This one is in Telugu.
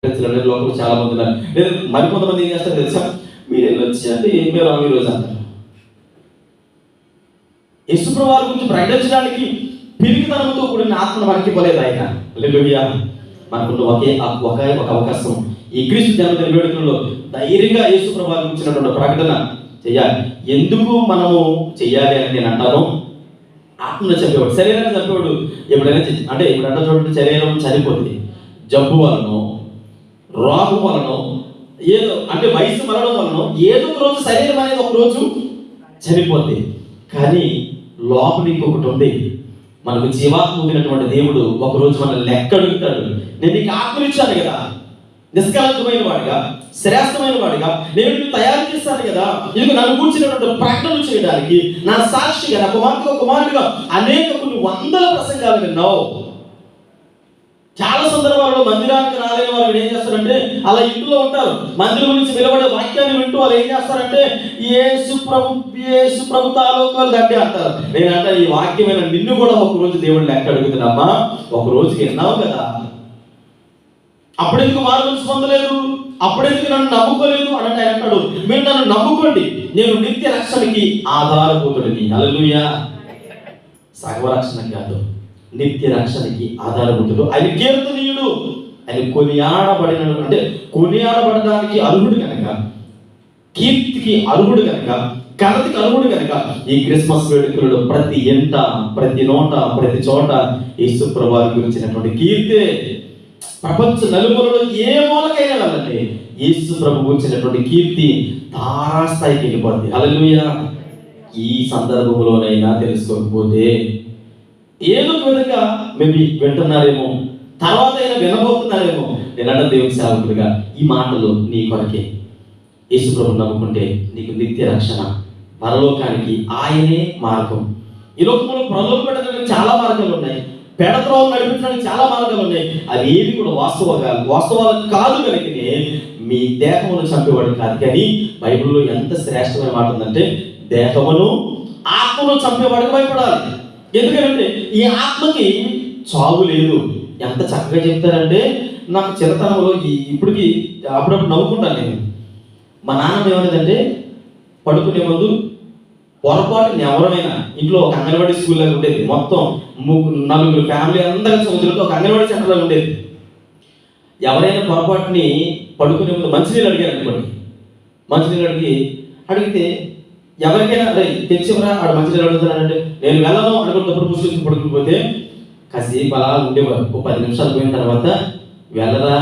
లోపల చాలా మంది ఉన్నారు. లేదా మరికొంతమంది ఏం చేస్తారు తెలుసా, మీరు వెళ్ళొచ్చి అంటే మీరు ఈ రోజు అంటారు. యేసుప్రభువు వారి గురించి ప్రకటించడానికి పిరికితనంతో కూడిన ఆత్మను మనకి ఇవ్వలేదు ఆయన. హల్లెలూయా. మనకున్న ఒక అవకాశం ఈ క్రీస్తు జన్మదిన వేడుకల్లో ధైర్యంగా యేసుప్రభువు వారి గురించినటువంటి ప్రకటన చేయాలి. ఎందుకు మనము చెయ్యాలి అని నేను అంటాను, ఆత్మను చంపేవాడు, శరీరాన్ని చంపేవాడు ఎప్పుడైనా అంటే ఇప్పుడంటే చూడండి, శరీరం చనిపోతుంది జబ్బు వలన, రోగం వలన, ఏదో అంటే వయసు మరణం వలన ఏదో ఒక రోజు శరీరం అనేది ఒక రోజు చనిపోద్ది. కానీ లోపల ఇంకొకటి ఉంది. మనకు జీవాత్మ ఉండినటువంటి దేవుడు ఒకరోజు మనల్ని లెక్క అడుగుతాడు. నేను నీకు ఆత్మనిచ్చాను కదా, నిష్కలంకమైన వాడిగా, శ్రేష్టమైన వాడిగా నేను తయారు చేస్తాను కదా, ఇది నన్ను కూర్చున్నటువంటి ప్రకటన చేయడానికి నా సాక్షిగా, నా కుమారుడిగా అనేక కొన్ని వందల ప్రసంగాలు విన్నావు. చాలా సందర్భాల్లో మందిరానికి రాలేని వారు ఏం చేస్తారంటే అలా ఇంట్లో ఉంటారు. మందిరం నుంచి వెలువడే వాక్యాన్ని వింటూ వాళ్ళు ఏం చేస్తారంటే యేసు ప్రభు తాలూకాలు గడ్డి అంటారు. నేనంటే ఈ వాక్యమైన నిన్ను కూడా ఒకరోజు దేవుడు లెక్క అడుగుతున్నామ్మా, ఒక రోజుకి విన్నావు కదా, అప్పుడెందుకు వారు మనసు పొందలేదు, అప్పుడెందుకు నన్ను నమ్ముకోలేదు అని అంటే అంటాడు. మీరు నన్ను నమ్ముకోండి, నేను నిత్య రక్షణకి ఆధారభూతుడిని. హల్లెలూయా. సగవ రక్షణ కాదు, నిత్య రక్షణకి ఆధారభూతుడు. ఆయన కీర్తనీయుడు, ఆయన కొనియాడబడిన అంటే కొనియాడబడడానికి అర్హుడు కనుక, కీర్తికి అర్హుడు కనుక, ఘనతకి అర్హుడు కనుక ఈ క్రిస్మస్ వేడుకలలో ప్రతి ఎంట, ప్రతి నోట, ప్రతి చోట యేసు ప్రభువు గురించినటువంటి కీర్తి ప్రపంచ నలుమూలలో ఏ మూలకైనా వెళ్ళండి, యేసు ప్రభు గురించినటువంటి కీర్తి తారాస్థాయికి వెళ్ళిపోద్ది. హల్లెలూయా. ఈ సందర్భంలోనైనా తెలుసుకోకపోతే ఏదో ఒక విధంగా మేబీ వింటున్నారేమో, తర్వాత అయినా వినబోతున్నారేమో. నేనంటే దేవుని సేవకుడిగా ఈ మాటలు నీ కొరకే. యేసు ప్రభువుని నమ్ముకుంటే నీకు నిత్య రక్షణ, పరలోకానికి ఆయనే మార్గం. ఈ లోకంలో ప్రలోభ పెట్టడానికి చాలా మార్గాలు ఉన్నాయి, పెడత్రోవలు నడిపించడానికి చాలా మార్గాలు ఉన్నాయి. అవి ఏవి కూడా వాస్తవాలు కాదు కనుకనే మీ దేహమును చంపేవాడు కాదు. కానీ బైబిల్లో ఎంత శ్రేష్టమైన మాట ఉందంటే దేహమును ఆత్మను చంపేవాడికి భయపడాలి. ఎందుకంటే ఈ ఆత్మకి చావు లేదు. ఎంత చక్కగా చెప్తారంటే, నాకు చిరతనంలో ఇప్పటికి అప్పుడప్పుడు నవ్వుకుంటాను నేను. మా నాన్న ఏమనేదంటే పడుకునే ముందు పొరపాటు ఎవరైనా ఇంట్లో ఒక అంగన్వాడీ స్కూల్ లాగా ఉండేది, మొత్తం 4 ఫ్యామిలీ అందరూ చదువుతుంటే ఒక అంగన్వాడీ సెంటర్ లాగా ఉండేది. ఎవరైనా పొరపాటుని పడుకునే ముందు మంచినీళ్ళు అడిగారు అనుకోండి, మంచినీళ్ళు అడిగితే ఎవరికైనా తెచ్చివరా ఆడు మంచినీళ్ళు అడుగుతానంటే నేను వెళ్ళను అనుకున్నప్పుడు పుస్తకం పడుకుపోతే కాసేపు అలా ఉండేవారు. 10 నిమిషాలు పోయిన తర్వాత వెళ్ళరా